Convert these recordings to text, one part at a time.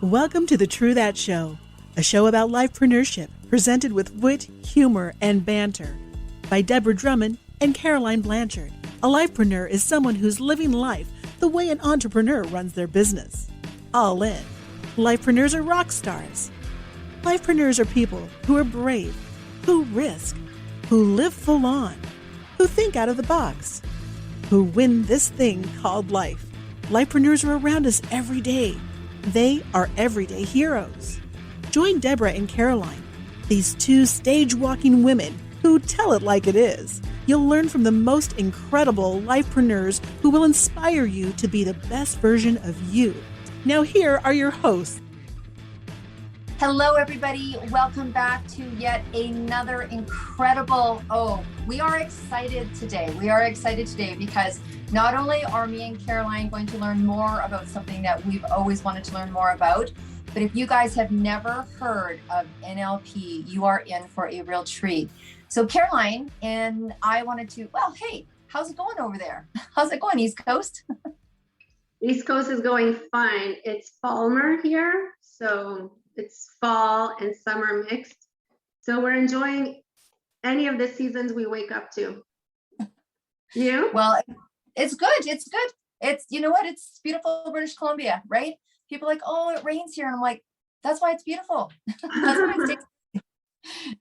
Welcome to the True That Show, a show about lifepreneurship presented with wit, humor, and banter by Deborah Drummond and Caroline Blanchard. A lifepreneur is someone who's living life the way an entrepreneur runs their business. All in. Lifepreneurs are rock stars. Lifepreneurs are people who are brave, who risk, who live full on, who think out of the box, who win this thing called life. Lifepreneurs are around us every day. They are everyday heroes. Join Deborah and Caroline, these two stage-walking women who tell it like it is. You'll learn from the most incredible lifepreneurs who will inspire you to be the best version of you. Now here are your hosts. Hello, everybody. Welcome back to yet another incredible, we are excited today. We are excited today because not only are me and Caroline going to learn more about something that we've always wanted to learn more about, but if you guys have never heard of NLP, you are in for a real treat. So Caroline and I wanted to, hey, how's it going over there? How's it going, East Coast? East Coast is going fine. It's Falmer here, so it's fall and summer mixed. So we're enjoying any of the seasons we wake up to. You? Well, it's good. It's good. It's, you know what? It's beautiful British Columbia, right? People are like, oh, it rains here. And I'm like, that's why it's beautiful. That's why it's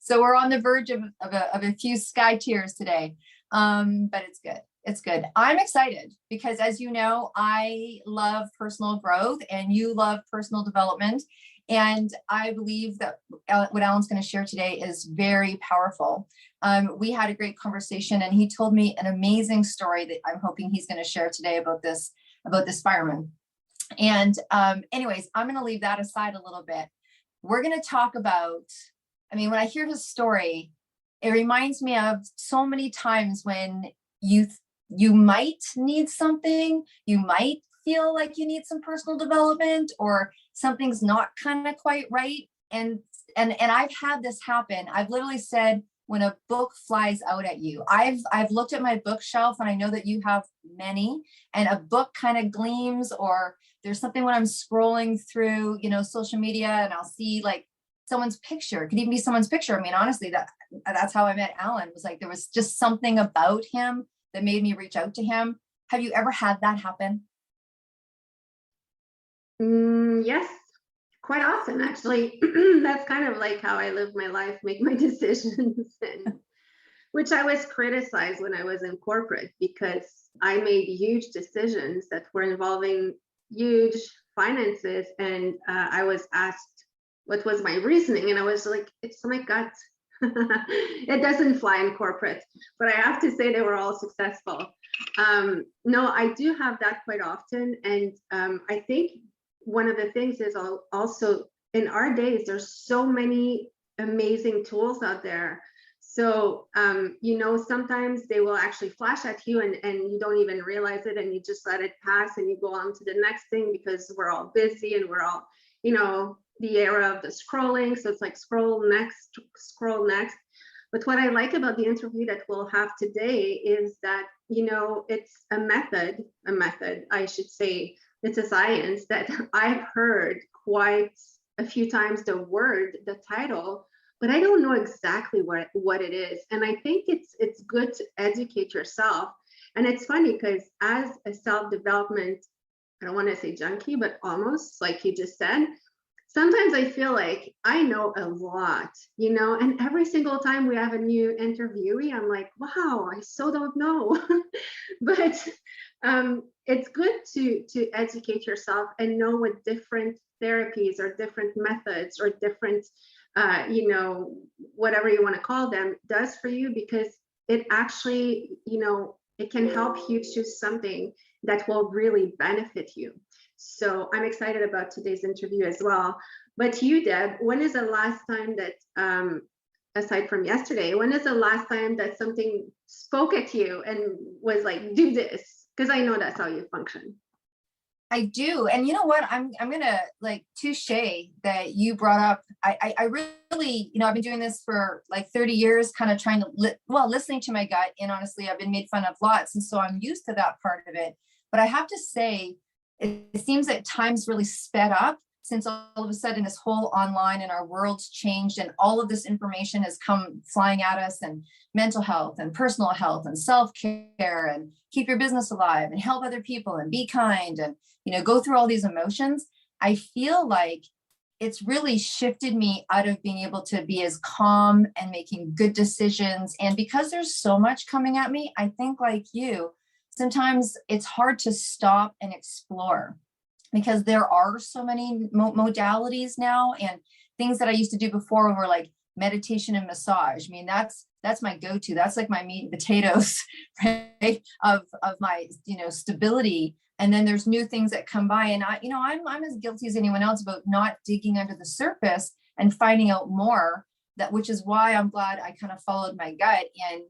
So we're on the verge of a few sky tears today. But it's good. It's good. I'm excited because, as you know, I love personal growth and you love personal development. And I believe that what Alan's going to share today is very powerful. We had a great conversation and he told me an amazing story that I'm hoping he's going to share today about this fireman. And anyways, I'm going to leave that aside a little bit. We're going to talk about, when I hear his story, it reminds me of so many times when you might need something, you might feel like you need some personal development or something's not kind of quite right. And I've had this happen. I've literally said, when a book flies out at you, I've looked at my bookshelf and I know that you have many, and a book kind of gleams, or there's something when I'm scrolling through, social media and I'll see like someone's picture. It could even be someone's picture. Honestly, that's how I met Alan. It was like, there was just something about him that made me reach out to him. Have you ever had that happen? Yes, quite often, actually. That's kind of like how I live my life, make my decisions, and which I was criticized when I was in corporate because I made huge decisions that were involving huge finances. And I was asked what was my reasoning. And I was like, it's my gut. It doesn't fly in corporate, but I have to say they were all successful. No, I do have that quite often. And I think one of the things is also in our days, there's so many amazing tools out there. So, sometimes they will actually flash at you and you don't even realize it and you just let it pass and you go on to the next thing because we're all busy and we're all, the era of the scrolling. So it's like scroll next. But what I like about the interview that we'll have today is that, it's a method, I should say. It's a science that I've heard quite a few times the title, but I don't know exactly what it is. And I think it's good to educate yourself. And it's funny because as a self-development, I don't want to say junkie, but almost like you just said, sometimes I feel like I know a lot, and every single time we have a new interviewee, I'm like, wow, I so don't know. But it's good to educate yourself and know what different therapies or different methods or different, whatever you want to call them does for you, because it actually, it can help you choose something that will really benefit you. So I'm excited about today's interview as well. But you, Deb, when is the last time that, aside from yesterday, when is the last time that something spoke at you and was like, do this? Because I know that's how you function. I do. And you know what? I'm going to touche that you brought up. I really, I've been doing this for like 30 years, kind of trying to, listening to my gut. And honestly, I've been made fun of lots. And so I'm used to that part of it. But I have to say, it seems that time's really sped up since all of a sudden this whole online and our world's changed and all of this information has come flying at us, and mental health and personal health and self-care and keep your business alive and help other people and be kind and, go through all these emotions. I feel like it's really shifted me out of being able to be as calm and making good decisions. And because there's so much coming at me, I think like you, sometimes it's hard to stop and explore, because there are so many modalities now, and things that I used to do before were like meditation and massage. I mean, that's my go-to. That's like my meat and potatoes, right? Of my, stability. And then there's new things that come by, and I'm as guilty as anyone else about not digging under the surface and finding out more, which is why I'm glad I kind of followed my gut. And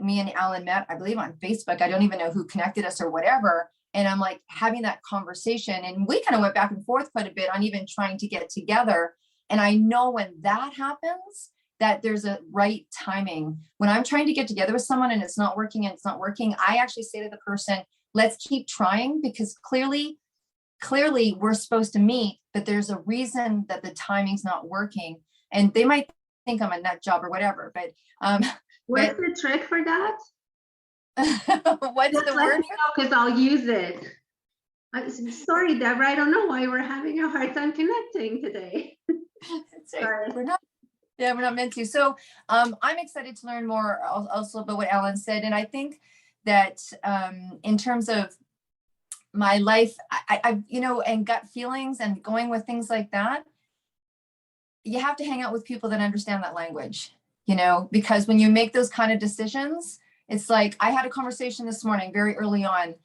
me and Alan met, I believe, on Facebook. I don't even know who connected us or whatever. And I'm like having that conversation, and we kind of went back and forth quite a bit on even trying to get together. And I know when that happens, that there's a right timing. When I'm trying to get together with someone and it's not working, I actually say to the person, let's keep trying, because clearly we're supposed to meet, but there's a reason that the timing's not working. And they might think I'm a nut job or whatever, but what's the trick for that? What's the word? Because I'll use it. Sorry, Deborah, I don't know why we're having a hard time connecting today. Sorry. We're not meant to. So I'm excited to learn more also about what Alan said. And I think that in terms of my life, I and gut feelings and going with things like that, you have to hang out with people that understand that language, because when you make those kind of decisions, it's like I had a conversation this morning very early on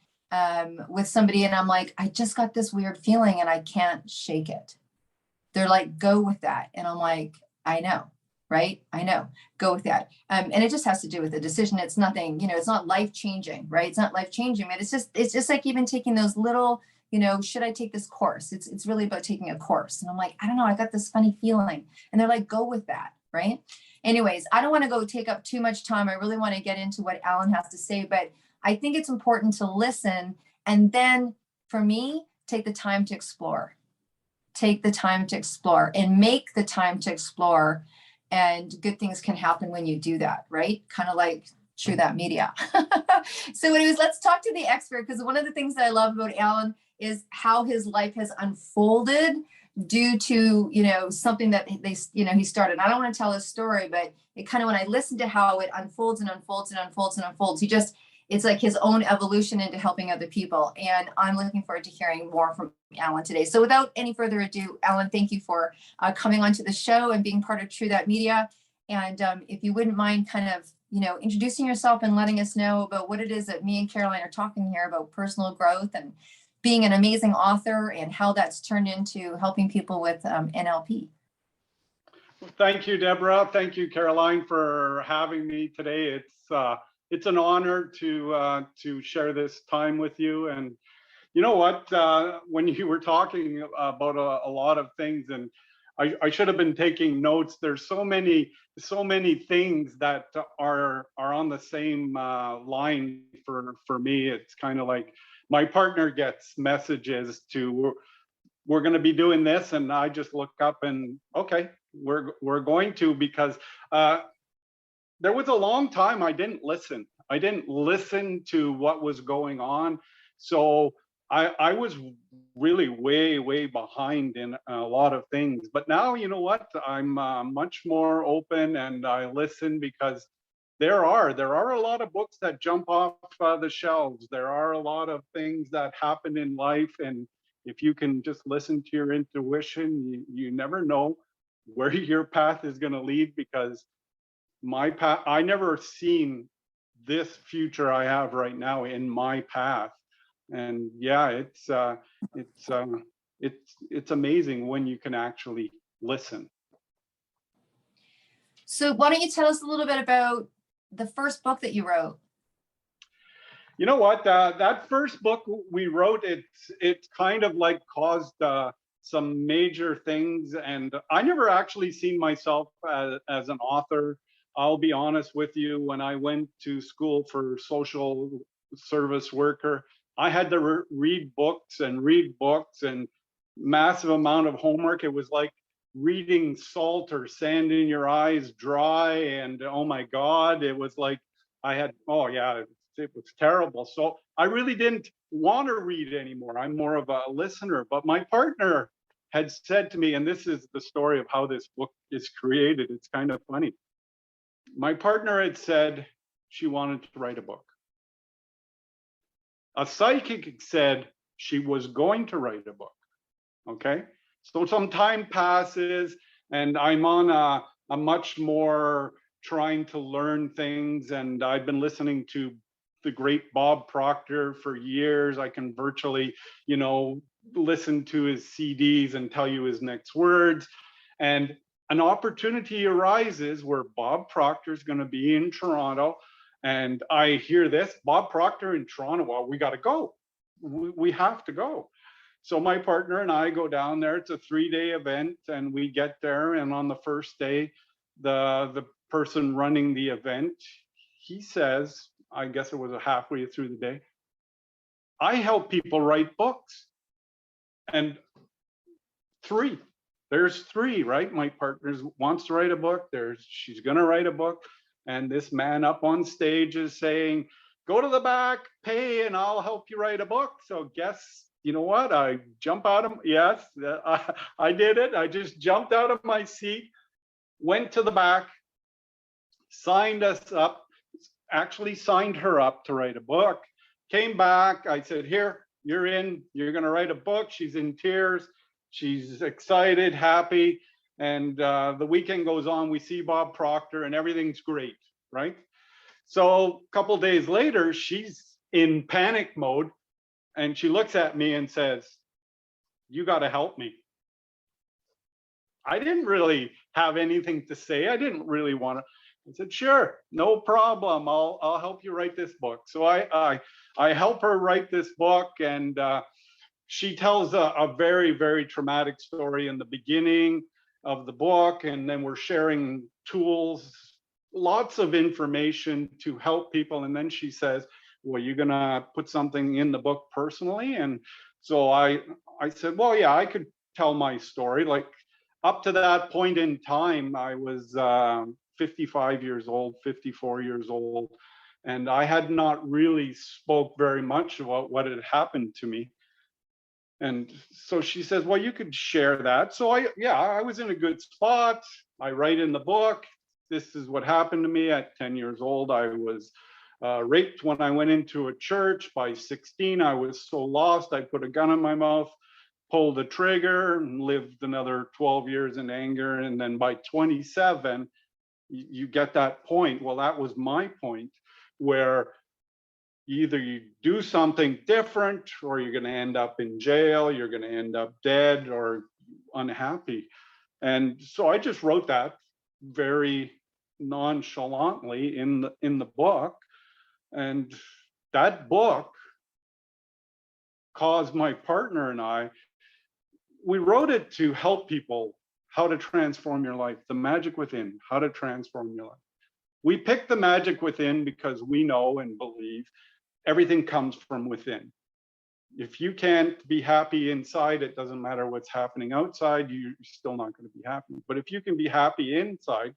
with somebody, and I'm like, I just got this weird feeling and I can't shake it. They're like, go with that. And I'm like, I know. Right? I know. Go with that. And it just has to do with the decision. It's nothing, it's not life-changing, right? It's not life-changing, but it's just like even taking those little, should I take this course? It's really about taking a course. And I'm like, I don't know, I got this funny feeling. And they're like, go with that, right? Anyways, I don't want to go take up too much time. I really want to get into what Alan has to say, but I think it's important to listen. And then for me, take the time to explore. Take the time to explore and make the time to explore. And good things can happen when you do that, right? Kind of like True That Media. So anyways, let's talk to the expert, because one of the things that I love about Alan is how his life has unfolded due to, something that he started. I don't want to tell his story, but it kind of, when I listen to how it unfolds and unfolds and unfolds and unfolds, it's like his own evolution into helping other people. And I'm looking forward to hearing more from Alan today. So without any further ado, Alan, thank you for coming onto the show and being part of True That Media. And if you wouldn't mind kind of, introducing yourself and letting us know about what it is that me and Caroline are talking here about personal growth and being an amazing author, and how that's turned into helping people with NLP. Well, thank you, Deborah. Thank you, Caroline, for having me today. It's an honor to share this time with you. And you know what? When you were talking about a lot of things, and I should have been taking notes. There's so many things that are on the same line for me. It's kind of like my partner gets messages to, we're going to be doing this, and I just look up and okay, we're going to, because there was a long time I didn't listen. I didn't listen to what was going on. So I was really way behind in a lot of things. But now, you know what? I'm much more open, and I listen, because there are a lot of books that jump off the shelves. There are a lot of things that happen in life. And if you can just listen to your intuition, you never know where your path is going to lead, because my path, I never seen this future I have right now in my path. And yeah, it's amazing when you can actually listen. So why don't you tell us a little bit about the first book that you wrote? You know what, that first book we wrote, it's kind of like caused some major things, and I never actually seen myself as an author. I'll be honest with you, when I went to school for social service worker, I had to read books and massive amount of homework. It was like reading salt or sand in your eyes dry. And oh my God, it was like oh yeah, it was terrible. So I really didn't want to read anymore. I'm more of a listener. But my partner had said to me, and this is the story of how this book is created. It's kind of funny. My partner had said she wanted to write a book. A psychic said she was going to write a book. Okay. So some time passes and I'm on a much more trying to learn things. And I've been listening to the great Bob Proctor for years. I can virtually, listen to his CDs and tell you his next words. And an opportunity arises where Bob Proctor is going to be in Toronto. And I hear this, Bob Proctor in Toronto, well, we got to go. We have to go. So my partner and I go down there. It's a 3-day event and we get there. And on the first day, the person running the event, he says, I guess it was halfway through the day, I help people write books. And there's three, right? My partner wants to write a book. She's going to write a book. And this man up on stage is saying, go to the back, pay, and I'll help you write a book. So guess, you know what? I jump out of, yes, I did it. I just jumped out of my seat, went to the back, signed us up, actually signed her up to write a book, came back. I said, here, you're in, you're going to write a book. She's in tears. She's excited, happy. And the weekend goes on, we see Bob Proctor and everything's great, right? So a couple days later, she's in panic mode and she looks at me and says, you got to help me. I didn't really have anything to say. I didn't really want to. I said, sure, no problem. I'll help you write this book. So I help her write this book, and she tells a very, very traumatic story in the beginning of the book, and then we're sharing tools, lots of information to help people. And then she says, well, you're gonna put something in the book personally? And so I said, well, yeah, I could tell my story. Like up to that point in time, I was 55 years old, 54 years old, and I had not really spoke very much about what had happened to me. And so she says, well, you could share that. So I was in a good spot. I write in the book, this is what happened to me at 10 years old. I was raped when I went into a church. By 16, I was so lost, I put a gun in my mouth, pulled the trigger, and lived another 12 years in anger. And then by 27, you get that point. Well, that was my point, where either you do something different or you're going to end up in jail, you're going to end up dead or unhappy. And so I just wrote that very nonchalantly in the book. And that book caused my partner and I, we wrote it to help people how to transform your life, the magic within, how to transform your life. We picked the magic within because we know and believe everything comes from within. If you can't be happy inside, it doesn't matter what's happening outside, you're still not going to be happy. But if you can be happy inside,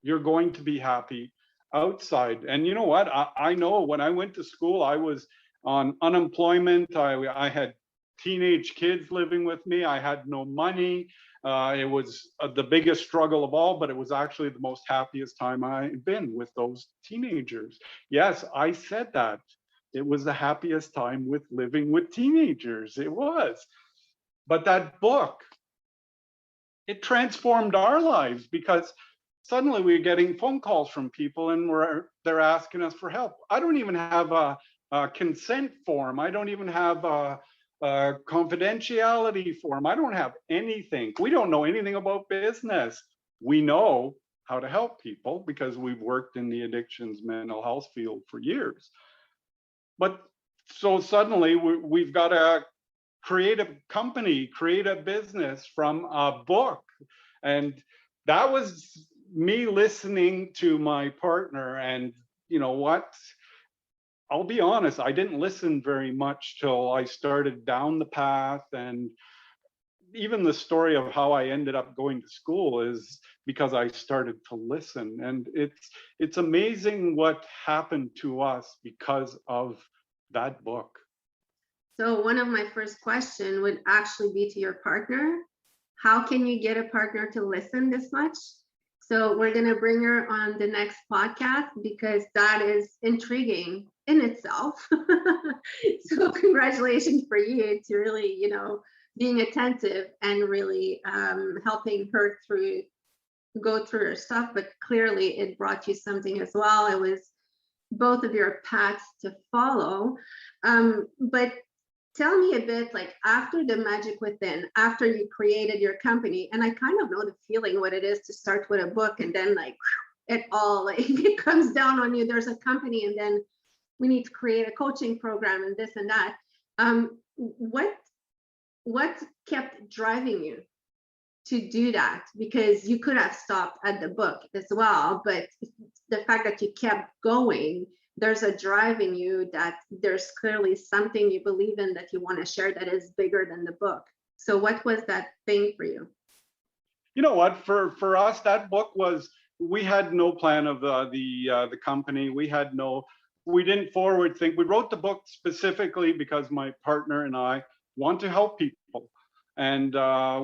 you're going to be happy outside. And you know what? I know when I went to school, I was on unemployment. I had teenage kids living with me. I had no money. It was the biggest struggle of all, but it was actually the most happiest time I've been with those teenagers. Yes, I said that. It was the happiest time with living with teenagers. It was. But that book, it transformed our lives, because suddenly we're getting phone calls from people and they're asking us for help. I don't even have a consent form. I don't even have a confidentiality form. I don't have anything. We don't know anything about business. We know how to help people because we've worked in the addictions mental health field for years. But so suddenly we've got to create a company, create a business from a book. And that was me listening to my partner. And you know what? I'll be honest, I didn't listen very much till I started down the path, and even the story of how I ended up going to school is because I started to listen. And it's amazing what happened to us because of that book. So one of my first question would actually be to your partner. How can you get a partner to listen this much? So we're going to bring her on the next podcast because that is intriguing in itself. So congratulations for you to really, you know, being attentive and really helping her go through her stuff. But clearly it brought you something as well. It was both of your paths to follow. But tell me a bit, like after the Magic Within, after you created your company, and I kind of know the feeling what it is to start with a book and then like it all like it comes down on you. There's a company and then we need to create a coaching program and this and that. What kept driving you to do that? Because you could have stopped at the book as well, but the fact that you kept going, there's a drive in you that there's clearly something you believe in that you want to share that is bigger than the book. So what was that thing for you? You know what, for us, that book was, we had no plan of the company. We didn't forward think. We wrote the book specifically because my partner and I want to help people. And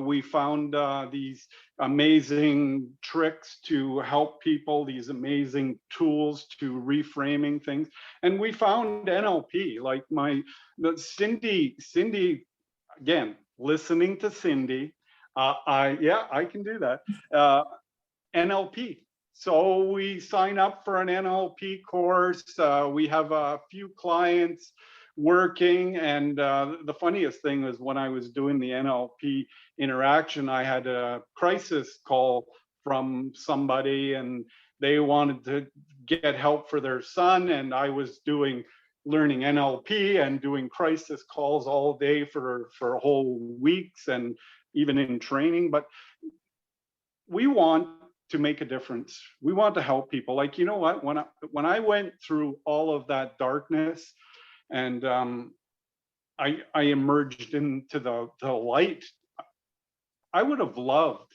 we found these amazing tricks to help people, these amazing tools to reframing things. And we found NLP, like Cindy, again, listening to Cindy, I can do that, NLP. So we sign up for an NLP course. We have a few clients working, and the funniest thing was when I was doing the NLP interaction, I had a crisis call from somebody and they wanted to get help for their son, and I was learning NLP and doing crisis calls all day for whole weeks and even in training. But we want to make a difference. We want to help people. Like, you know what, when I went through all of that darkness, and I emerged into the light, I would have loved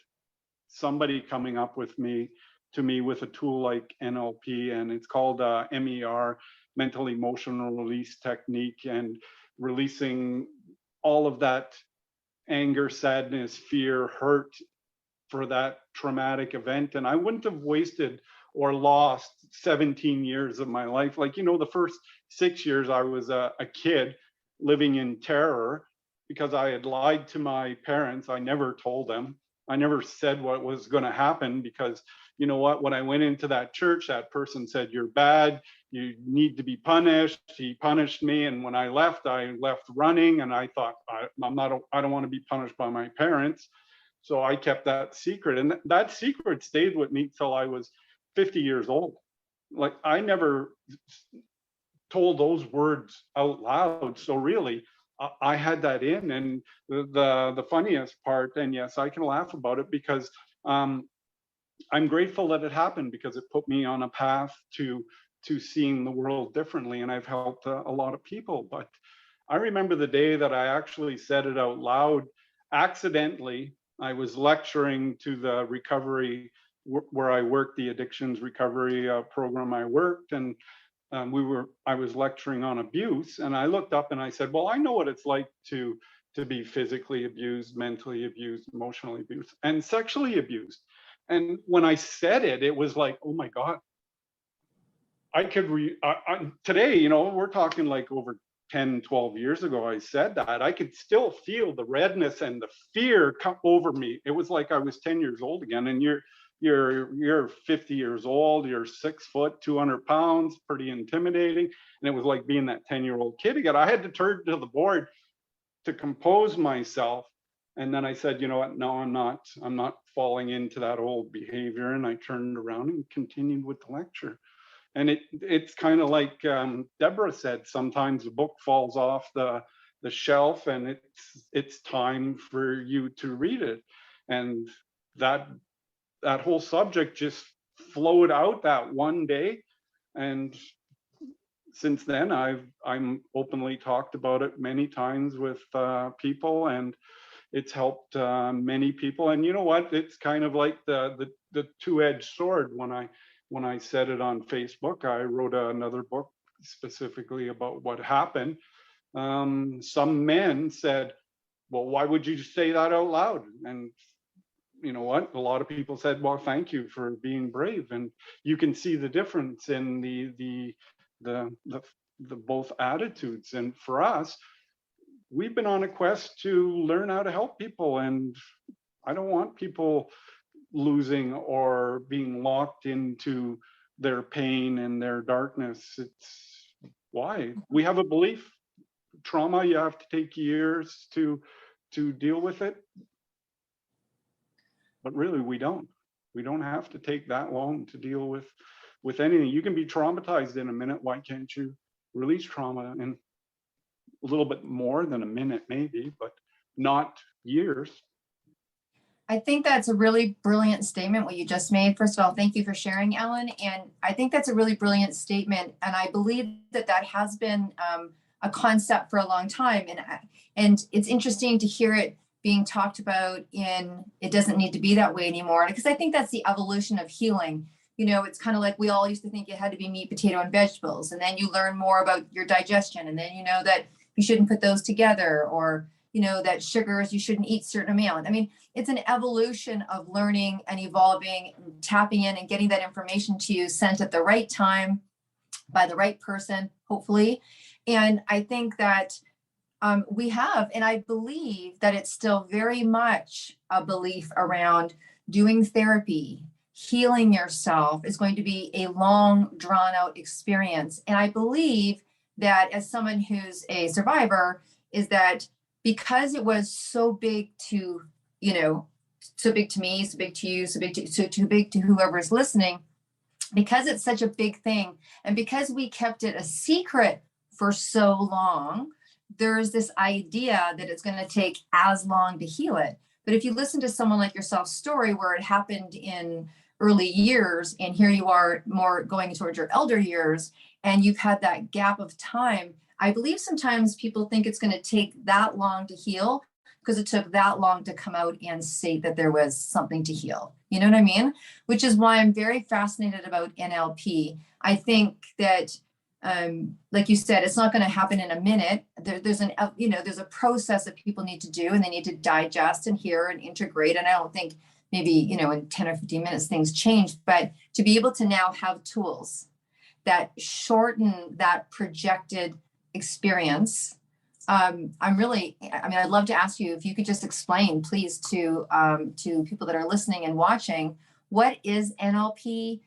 somebody coming up with me with a tool like NLP, and it's called MER, mental emotional release technique, and releasing all of that anger, sadness, fear, hurt for that traumatic event. And I wouldn't have wasted or lost 17 years of my life. Like, you know, the first 6 years I was a kid living in terror because I had lied to my parents. I never told them. I never said what was going to happen because, you know what, when I went into that church, that person said, "You're bad, you need to be punished." He punished me. And when I left running, and I thought, I don't want to be punished by my parents. So I kept that secret, and that secret stayed with me till I was 50 years old. Like, I never told those words out loud. So really, I had that in. And the funniest part, and yes, I can laugh about it because I'm grateful that it happened, because it put me on a path to seeing the world differently, and I've helped a lot of people. But I remember the day that I actually said it out loud accidentally. I was lecturing to the recovery where I worked, the addictions recovery program I worked, and I was lecturing on abuse, and I looked up and I said, well, I know what it's like to be physically abused, mentally abused, emotionally abused, and sexually abused. And when I said it, it was like, oh my God, I could today, you know, we're talking like over 10, 12 years ago, I said that, I could still feel the redness and the fear come over me. It was like I was 10 years old again. And you're 50 years old, you're 6 foot, 200 pounds, pretty intimidating. And it was like being that 10-year-old kid again. I had to turn to the board to compose myself. And then I said, you know what, no, I'm not falling into that old behavior. And I turned around and continued with the lecture. And it's kind of like Deborah said, sometimes the book falls off the shelf and it's time for you to read it. And that whole subject just flowed out that one day. And since then, I'm openly talked about it many times with people. And, it's helped many people. And you know what? It's kind of like the two-edged sword. When I said it on Facebook, I wrote another book specifically about what happened. Some men said, well, why would you say that out loud? And you know what? A lot of people said, well, thank you for being brave. And you can see the difference in the both attitudes. And for us, we've been on a quest to learn how to help people. And I don't want people losing or being locked into their pain and their darkness. It's why we have a belief. Trauma, you have to take years to deal with it. But really, we don't have to take that long to deal with anything. You can be traumatized in a minute. Why can't you release trauma in a little bit more than a minute, maybe, but not years? I think that's a really brilliant statement, what you just made. First of all, thank you for sharing, Ellen. And I think that's a really brilliant statement. And I believe that has been a concept for a long time. And it's interesting to hear it being talked about in, it doesn't need to be that way anymore. Because I think that's the evolution of healing. You know, it's kind of like we all used to think it had to be meat, potato, and vegetables. And then you learn more about your digestion. And then you know that you shouldn't put those together, or, you know, that sugars, you shouldn't eat certain amount. I mean, it's an evolution of learning and evolving, and tapping in and getting that information to you sent at the right time by the right person, hopefully. And I think that we have, and I believe that it's still very much a belief around doing therapy, healing yourself is going to be a long, drawn out experience. And I believe that as someone who's a survivor, is that because it was so big to, you know, so big to me, so big to you, so too big to whoever's listening, because it's such a big thing, and because we kept it a secret for so long, there's this idea that it's going to take as long to heal it. But if you listen to someone like yourself's story, where it happened in early years, and here you are more going towards your elder years, and you've had that gap of time, I believe sometimes people think it's going to take that long to heal because it took that long to come out and say that there was something to heal. You know what I mean? Which is why I'm very fascinated about NLP. I think that, like you said, it's not going to happen in a minute. There's a process that people need to do, and they need to digest and hear and integrate. And I don't think maybe, you know, in 10 or 15 minutes, things change, but to be able to now have tools that shorten that projected experience. I'd love to ask you if you could just explain, please, to people that are listening and watching, what is NLP?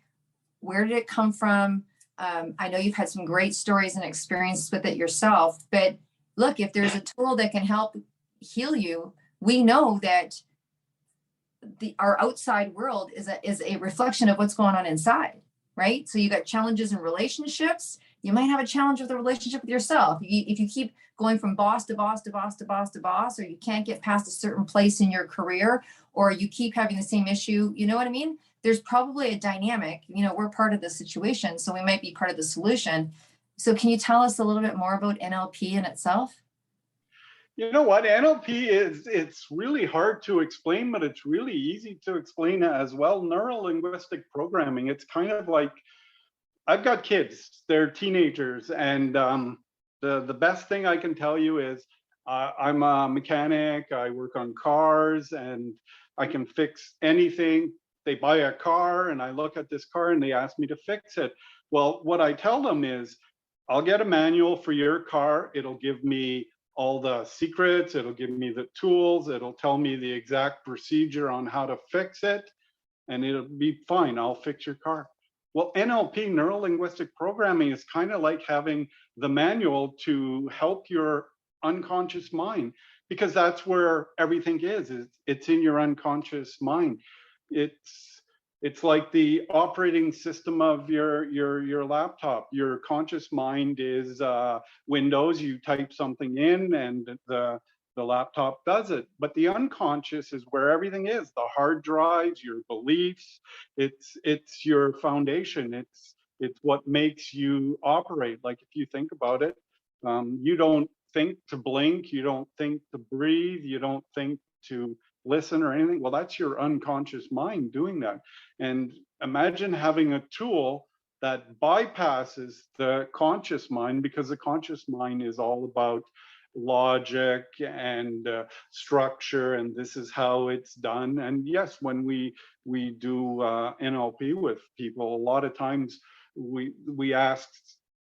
Where did it come from? I know you've had some great stories and experiences with it yourself, but look, if there's a tool that can help heal you, we know that our outside world is a reflection of what's going on inside, right? So you got challenges in relationships. You might have a challenge with a relationship with yourself. If you keep going from boss to boss to boss to boss to boss, or you can't get past a certain place in your career, or you keep having the same issue, you know what I mean? There's probably a dynamic, you know, we're part of the situation, so we might be part of the solution. So can you tell us a little bit more about NLP in itself? You know what, NLP it's really hard to explain, but it's really easy to explain as well. Neuro-linguistic programming, it's kind of like, I've got kids, they're teenagers, and the best thing I can tell you is I'm a mechanic, I work on cars, and I can fix anything. They buy a car, and I look at this car, and they ask me to fix it. Well, what I tell them is, I'll get a manual for your car, it'll give me all the secrets, it'll give me the tools, it'll tell me the exact procedure on how to fix it, and it'll be fine, I'll fix your car. Well, NLP, neuro-linguistic programming, is kind of like having the manual to help your unconscious mind, because that's where everything is. It's in your unconscious mind. It's like the operating system of your laptop. Your conscious mind is Windows. You type something in, and the laptop does it. But the unconscious is where everything is. The hard drives, your beliefs. It's your foundation. It's what makes you operate. Like, if you think about it, you don't think to blink. You don't think to breathe. You don't think to listen or anything. Well, that's your unconscious mind doing that. And imagine having a tool that bypasses the conscious mind, because the conscious mind is all about logic and structure, and this is how it's done. And yes, when we do NLP with people, a lot of times we ask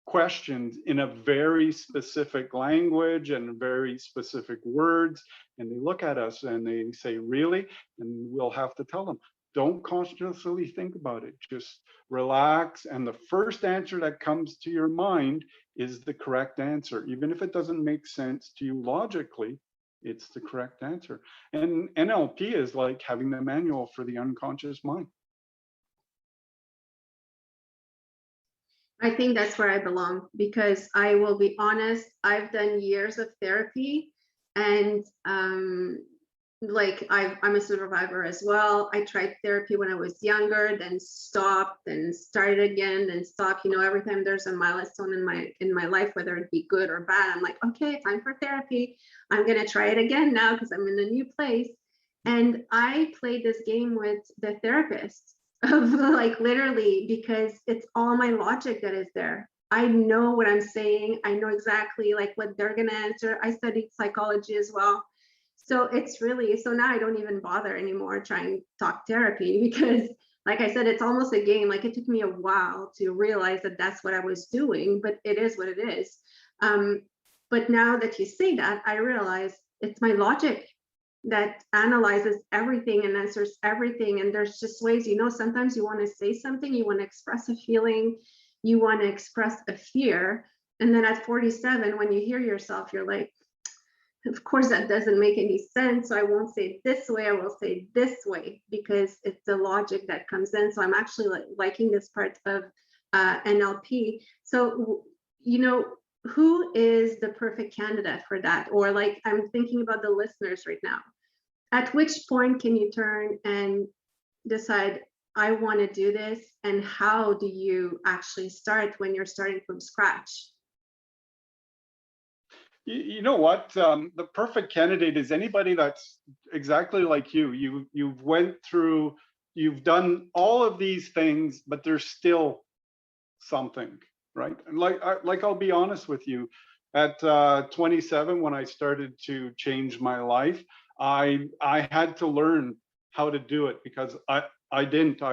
questions in a very specific language and very specific words, and they look at us and they say, really? And we'll have to tell them, don't consciously think about it, just relax, and the first answer that comes to your mind is the correct answer. Even if it doesn't make sense to you logically, it's the correct answer. And NLP is like having the manual for the unconscious mind. I think that's where I belong, because I will be honest, I've done years of therapy, and like I'm a survivor as well. I tried therapy when I was younger, then stopped, then started again, then stopped. You know, every time there's a milestone in my life, whether it be good or bad, I'm like, okay, time for therapy. I'm gonna try it again now because I'm in a new place. And I played this game with the therapist of like literally, because it's all my logic that is there. I know what I'm saying. I know exactly like what they're gonna answer. I studied psychology as well. So it's really, so now I don't even bother anymore trying to talk therapy, because like I said, it's almost a game. Like it took me a while to realize that that's what I was doing, but it is what it is. But now that you say that, I realize it's my logic that analyzes everything and answers everything. And there's just ways, you know, sometimes you want to say something, you want to express a feeling, you want to express a fear. And then at 47, when you hear yourself, you're like, of course, that doesn't make any sense. So I won't say it this way. I will say it this way, because it's the logic that comes in. So I'm actually liking this part of NLP. So, you know, who is the perfect candidate for that? Or like, I'm thinking about the listeners right now. At which point can you turn and decide, I want to do this? And how do you actually start when you're starting from scratch? You know what? The perfect candidate is anybody that's exactly like you. You've went through, you've done all of these things, but there's still something, right? And like I'll be honest with you, at 27, when I started to change my life, I had to learn how to do it, because I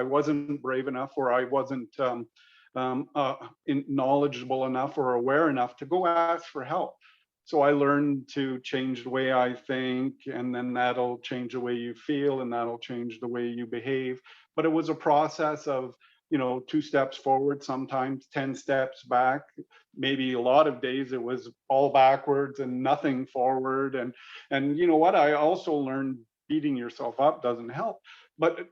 wasn't brave enough, or I wasn't knowledgeable enough or aware enough to go ask for help. So I learned to change the way I think, and then that'll change the way you feel, and that'll change the way you behave. But it was a process of, you know, 2 steps forward, sometimes 10 steps back. Maybe a lot of days it was all backwards and nothing forward. And you know what? I also learned beating yourself up doesn't help. But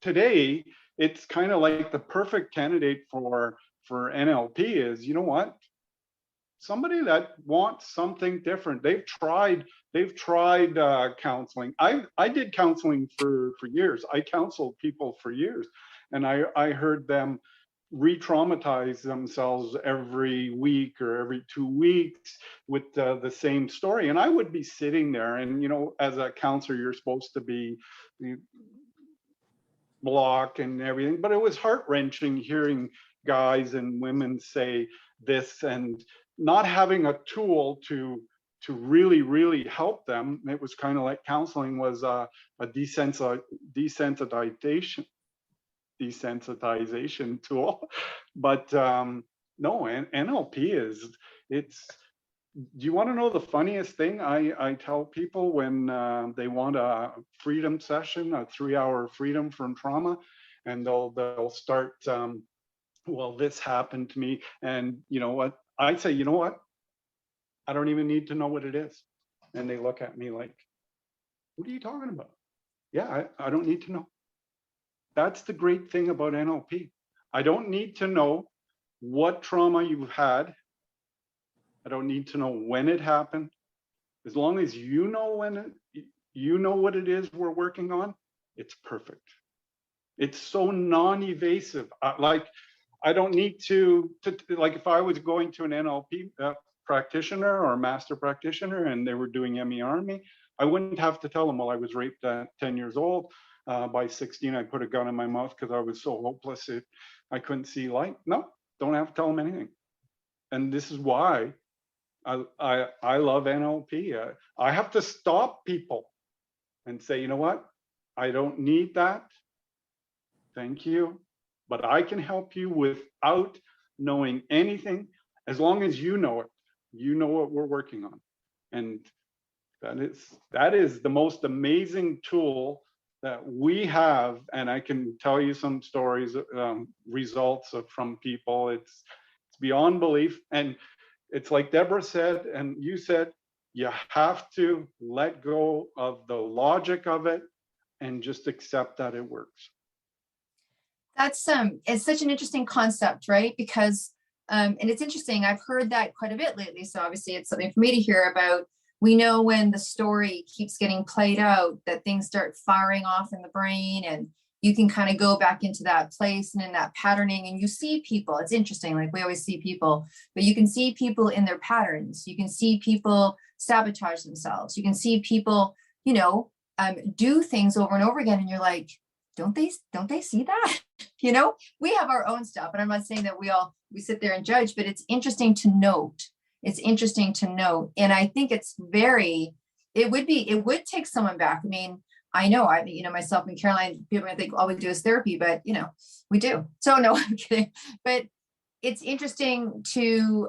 today, it's kind of like the perfect candidate for NLP is, you know what? Somebody that wants something different. They've tried counseling. I did counseling for years. I counseled people for years, and I heard them re-traumatize themselves every week or every 2 weeks with the same story. And I would be sitting there, and you know, as a counselor, you're supposed to be block and everything, but it was heart-wrenching hearing guys and women say this and not having a tool to really help them. It was kind of like counseling was a desensitization tool. But no, and NLP is, it's, do you want to know the funniest thing I tell people when they want a freedom session, a 3-hour freedom from trauma, and they'll start, well, this happened to me, and you know what? I say, you know what? I don't even need to know what it is. And they look at me like, what are you talking about? Yeah, I don't need to know. That's the great thing about NLP. I don't need to know what trauma you've had. I don't need to know when it happened. As long as you know you know what it is we're working on, it's perfect. It's so non-evasive. Like, I don't need to like, if I was going to an NLP practitioner or master practitioner and they were doing MER on me, I wouldn't have to tell them, well, I was raped at 10 years old. By 16, I put a gun in my mouth because I was so hopeless I couldn't see light. No, don't have to tell them anything. And this is why I love NLP. I have to stop people and say, you know what? I don't need that. Thank you. But I can help you without knowing anything, as long as you know it. You know what we're working on. And that is the most amazing tool that we have. And I can tell you some stories, results from people. It's beyond belief. And it's like Deborah said, and you said, you have to let go of the logic of it and just accept that it works. That's it's such an interesting concept, right? Because and it's interesting, I've heard that quite a bit lately. So obviously it's something for me to hear about. We know when the story keeps getting played out that things start firing off in the brain, and you can kind of go back into that place and in that patterning, and you see people. It's interesting, like we always see people, but you can see people in their patterns. You can see people sabotage themselves. You can see people, you know, do things over and over again, and you're like, don't they see that? You know, we have our own stuff, and I'm not saying that we sit there and judge, but it's interesting to note. It's interesting to note. And I think it would take someone back. I mean, I know, myself and Caroline, people might think all we do is therapy, but we do. So no, I'm kidding. But it's interesting to,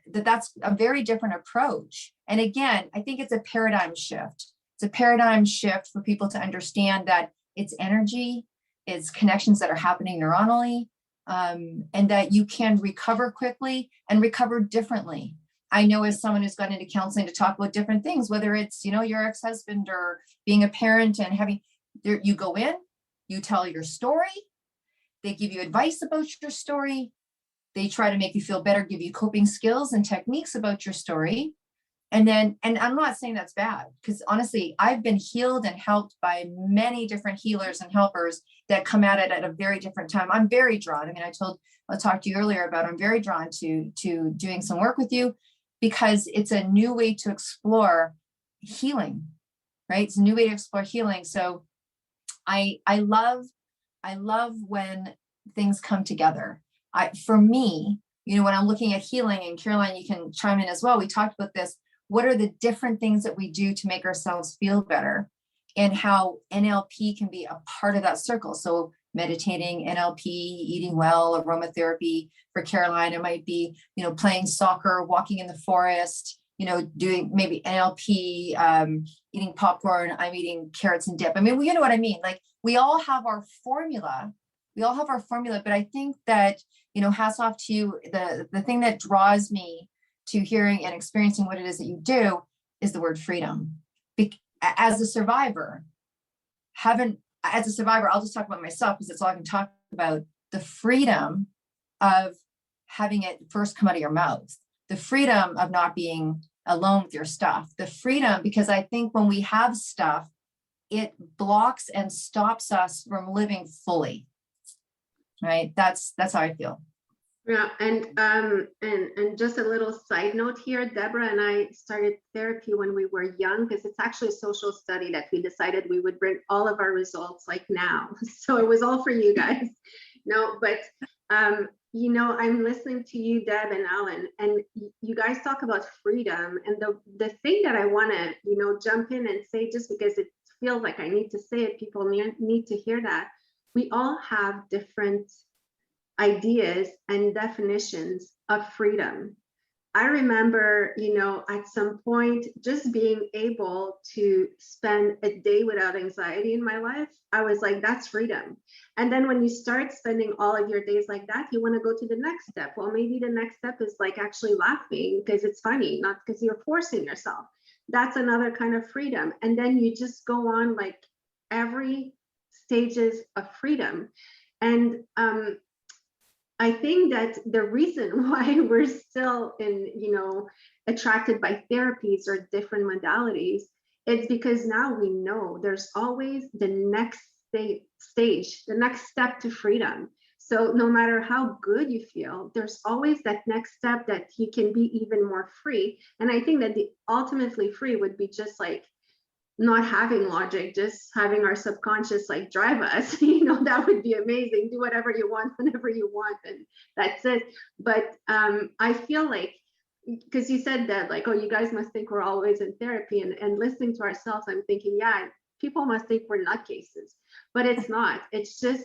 that's a very different approach. And again, I think it's a paradigm shift. It's a paradigm shift for people to understand that it's energy, it's connections that are happening neuronally, and that you can recover quickly and recover differently. I know as someone who's gone into counseling to talk about different things, whether it's, your ex-husband or being a parent and you go in, you tell your story, they give you advice about your story, they try to make you feel better, give you coping skills and techniques about your story. And I'm not saying that's bad, because honestly, I've been healed and helped by many different healers and helpers that come at it at a very different time. I'm very drawn. I mean, I talked to you earlier about, I'm very drawn to doing some work with you, because it's a new way to explore healing, right? It's a new way to explore healing. So I love when things come together. For me, when I'm looking at healing, and Caroline, you can chime in as well. We talked about this. What are the different things that we do to make ourselves feel better, and how NLP can be a part of that circle? So meditating, NLP, eating well, aromatherapy. For Caroline, it might be, playing soccer, walking in the forest, doing maybe NLP, eating popcorn. I'm eating carrots and dip. I mean, you know what I mean? Like, we all have our formula. But I think that, hats off to you. The thing that draws me to hearing and experiencing what it is that you do is the word freedom. As a survivor, I'll just talk about myself because that's all I can talk about. The freedom of having it first come out of your mouth, the freedom of not being alone with your stuff, the freedom, because I think when we have stuff, it blocks and stops us from living fully. Right? That's how I feel. Yeah, and just a little side note here, Deborah and I started therapy when we were young, because it's actually a social study that we decided we would bring all of our results like now. So it was all for you guys. No, but I'm listening to you, Deb and Alan, and you guys talk about freedom. And the thing that I want to, jump in and say, just because it feels like I need to say it, people need to hear that. We all have different ideas and definitions of freedom. I remember, at some point, just being able to spend a day without anxiety in my life. I was like, that's freedom. And then when you start spending all of your days like that, you want to go to the next step. Well, maybe the next step is like actually laughing because it's funny, not because you're forcing yourself. That's another kind of freedom. And then you just go on like every stages of freedom. And I think that the reason why we're still attracted by therapies or different modalities, it's because now we know there's always the next stage, the next step to freedom. So no matter how good you feel, there's always that next step that you can be even more free. And I think that the ultimately free would be just like not having logic, just having our subconscious like drive us. That would be amazing. Do whatever you want whenever you want, and that's it. But I feel like, because you said that, like, oh, you guys must think we're always in therapy, and listening to ourselves, I'm thinking, yeah, people must think we're nutcases, but it's not. It's just,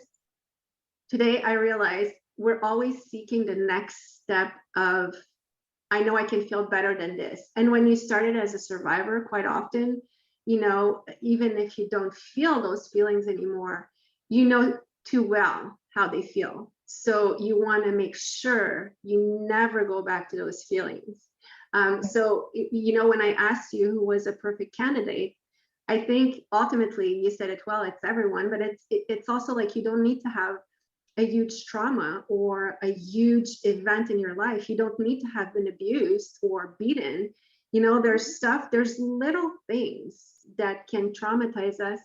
today I realize we're always seeking the next step of, I know I can feel better than this. And when you started as a survivor, quite often, even if you don't feel those feelings anymore, you know too well how they feel. So you want to make sure you never go back to those feelings. So, when I asked you who was a perfect candidate, I think ultimately you said it well, it's everyone, but it's also like, you don't need to have a huge trauma or a huge event in your life. You don't need to have been abused or beaten. There's little things that can traumatize us.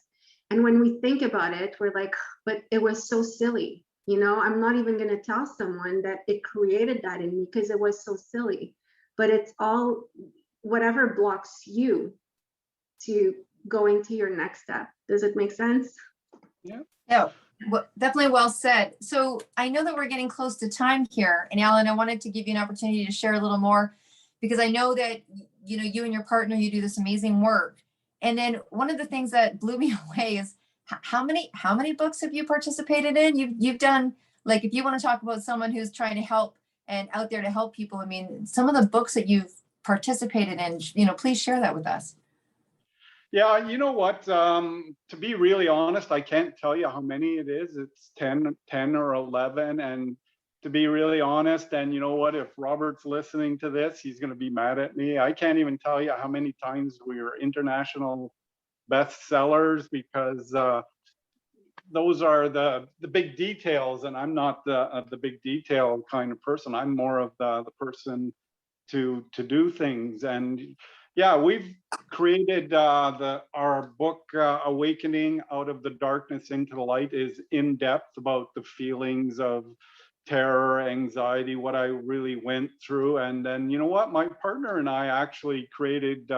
And when we think about it, we're like, but it was so silly. I'm not even going to tell someone that it created that in me because it was so silly. But it's all whatever blocks you to going to your next step. Does it make sense? Yeah, well, definitely well said. So I know that we're getting close to time here. And Alan, I wanted to give you an opportunity to share a little more, because I know that, you and your partner, you do this amazing work. And then one of the things that blew me away is how many books have you participated in? You've done, like, if you want to talk about someone who's trying to help and out there to help people, I mean, some of the books that you've participated in, please share that with us. Yeah, you know what? To be really honest, I can't tell you how many it is. It's 10 or 11. And to be really honest, and you know what, if Robert's listening to this, he's going to be mad at me. I can't even tell you how many times we were international bestsellers, because those are the big details, and I'm not the big detail kind of person. I'm more of the person to do things. And yeah, we've created our book, Awakening Out of the Darkness into the Light, is in depth about the feelings of terror, anxiety, what I really went through. And then, you know what, my partner and I actually created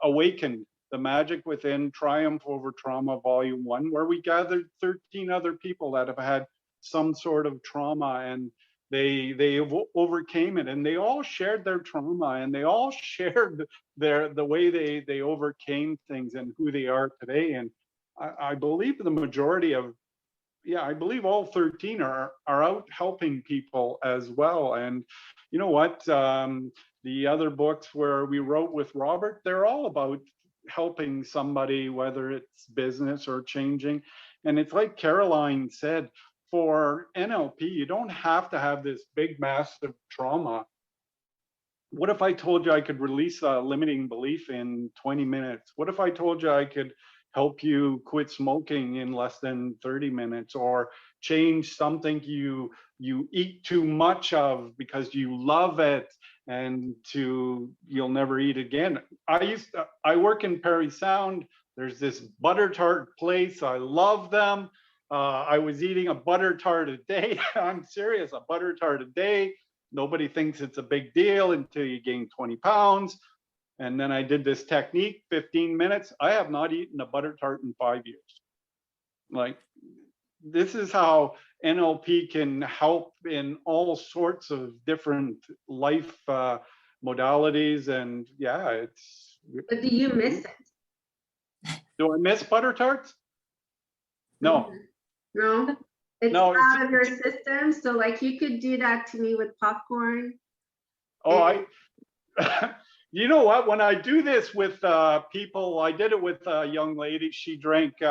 Awakened, The Magic Within, Triumph Over Trauma, Volume 1, where we gathered 13 other people that have had some sort of trauma, and they overcame it, and they all shared their trauma, and they all shared the way they overcame things and who they are today. And I believe the majority of, I believe all 13 are out helping people as well. And you know what, the other books where we wrote with Robert, they're all about helping somebody, whether it's business or changing. And it's like Caroline said, for NLP, you don't have to have this big, massive trauma. What if I told you I could release a limiting belief in 20 minutes? What if I told you I could help you quit smoking in less than 30 minutes, or change something you eat too much of because you love it, and you'll never eat again? I work in Parry Sound. There's this butter tart place. I love them. I was eating a butter tart a day. I'm serious, a butter tart a day. Nobody thinks it's a big deal until you gain 20 pounds. And then I did this technique, 15 minutes. I have not eaten a butter tart in 5 years. Like, this is how NLP can help in all sorts of different life modalities. And yeah, it's. But do you miss it? Do I miss butter tarts? No. No, it's No, out of your system. So like, you could do that to me with popcorn. Oh, you know what? When I do this with people, I did it with a young lady. She drank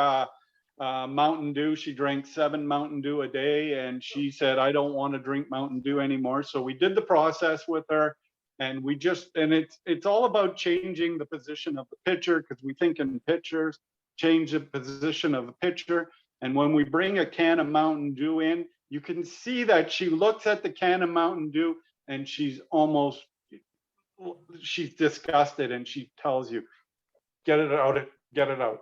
Mountain Dew. She drank 7 Mountain Dew a day, and she said, I don't want to drink Mountain Dew anymore. So we did the process with her, and it's all about changing the position of the pitcher, because we think in pitchers, change the position of the pitcher. And when we bring a can of Mountain Dew in, you can see that she looks at the can of Mountain Dew and she's disgusted, and she tells you, get it out.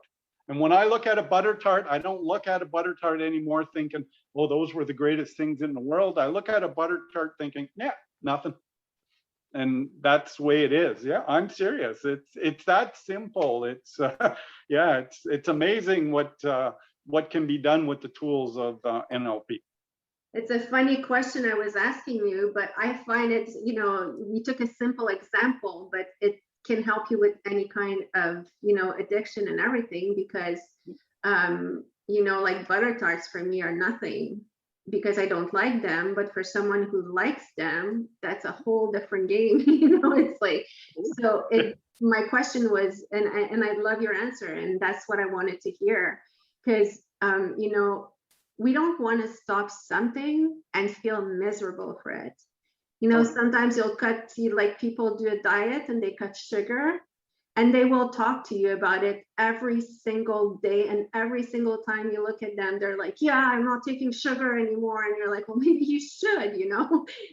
And when I look at a butter tart, I don't look at a butter tart anymore thinking, oh, those were the greatest things in the world. I look at a butter tart thinking, yeah, nothing. And that's the way it is. Yeah, I'm serious. It's that simple. It's yeah, it's amazing what can be done with the tools of NLP. It's a funny question I was asking you, but I find it, you took a simple example, but it can help you with any kind of, addiction and everything, because, like butter tarts for me are nothing because I don't like them, but for someone who likes them, that's a whole different game. It's like, so my question was, and I love your answer, and that's what I wanted to hear, because, we don't want to stop something and feel miserable for it. Sometimes like people do a diet and they cut sugar, and they will talk to you about it every single day. And every single time you look at them, they're like, yeah, I'm not taking sugar anymore. And you're like, well, maybe you should,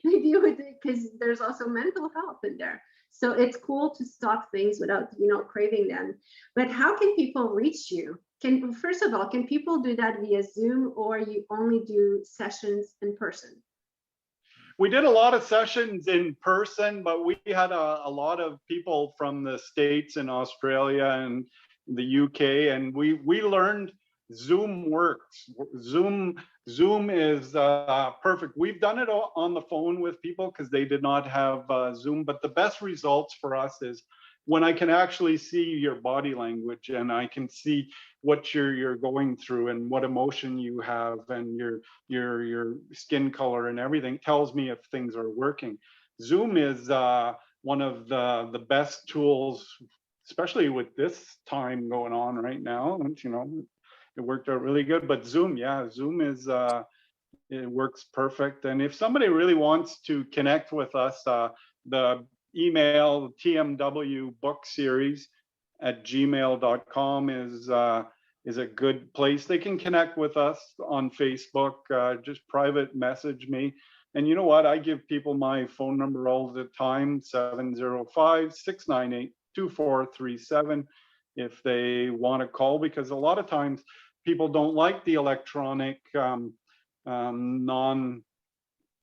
maybe you would, because there's also mental health in there. So it's cool to stop things without, craving them. But how can people reach you? First of all, can people do that via Zoom, or you only do sessions in person? We did a lot of sessions in person, but we had a lot of people from the States and Australia and the UK, and we learned Zoom works. Zoom is perfect. We've done it on the phone with people because they did not have Zoom, but the best results for us is when I can actually see your body language, and I can see what you're going through and what emotion you have, and your skin color and everything tells me if things are working. Zoom is one of the best tools, especially with this time going on right now. And, it worked out really good. But Zoom is it works perfect. And if somebody really wants to connect with us, the email tmwbookseries@gmail.com is a good place. They can connect with us on Facebook, just private message me. And you know what? I give people my phone number all the time, 705-698-2437, if they want to call, because a lot of times people don't like the electronic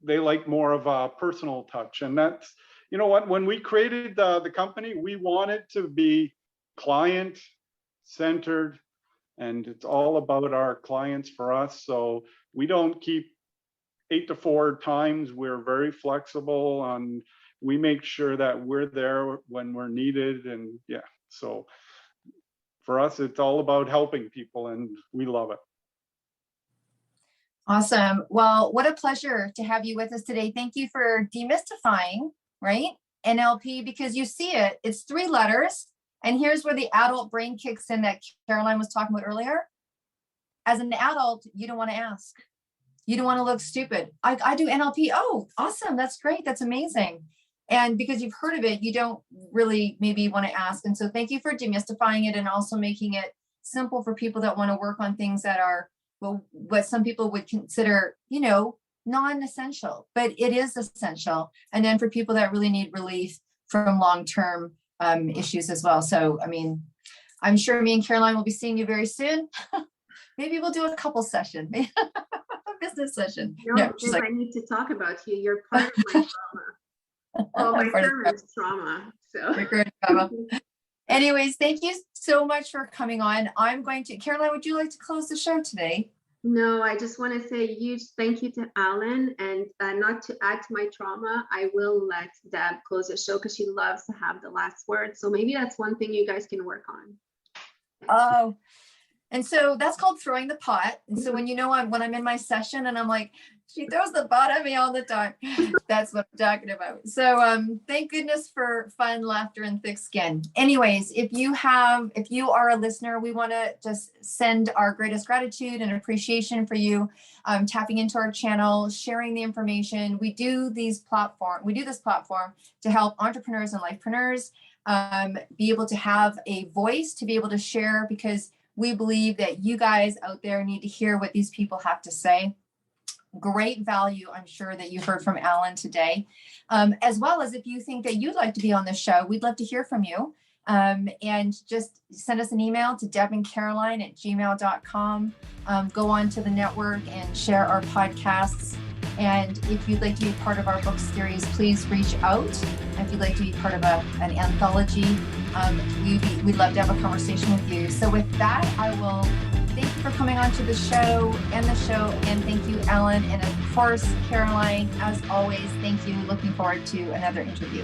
they like more of a personal touch. And that's, you know what, when we created the company, we wanted to be client centered, and it's all about our clients for us. So we don't keep 8 to 4 times. We're very flexible, and we make sure that we're there when we're needed. And yeah, so for us, it's all about helping people, and we love it. Awesome. Well, what a pleasure to have you with us today. Thank you for demystifying, right, NLP, because you see it. It's 3 letters. And here's where the adult brain kicks in that Caroline was talking about earlier. As an adult, you don't want to ask. You don't want to look stupid. I do NLP. Oh, awesome. That's great. That's amazing. And because you've heard of it, you don't really maybe want to ask. And so thank you for demystifying it and also making it simple for people that want to work on things that are, well, what some people would consider, non-essential, but it is essential. And then for people that really need relief from long-term issues as well. So, I mean, I'm sure me and Caroline will be seeing you very soon. Maybe we'll do a couple session, a business session. No, like, I need to talk about you. You're part of my trauma. Well, my current trauma. So. Anyways, thank you so much for coming on. Caroline, would you like to close the show today? No, I just want to say a huge thank you to Alan, and not to add to my trauma, I will let Deb close the show because she loves to have the last word. So maybe that's one thing you guys can work on. Oh, and so that's called throwing the pot. And so when when I'm in my session and I'm like, she throws the pot at me all the time. That's what I'm talking about. So thank goodness for fun, laughter, and thick skin. Anyways, if you are a listener, we want to just send our greatest gratitude and appreciation for you tapping into our channel, sharing the information. We do this platform to help entrepreneurs and lifepreneurs be able to have a voice, to be able to share, because we believe that you guys out there need to hear what these people have to say. Great value, I'm sure, that you heard from Alan today. As well as if you think that you'd like to be on the show, we'd love to hear from you. And just send us an email to debandcaroline@gmail.com. Go on to the network and share our podcasts. And if you'd like to be part of our book series, please reach out. If you'd like to be part of an anthology, we'd love to have a conversation with you. So with that, I will thank you for coming on to the show, and thank you, Ellen. And of course, Caroline, as always, thank you. Looking forward to another interview.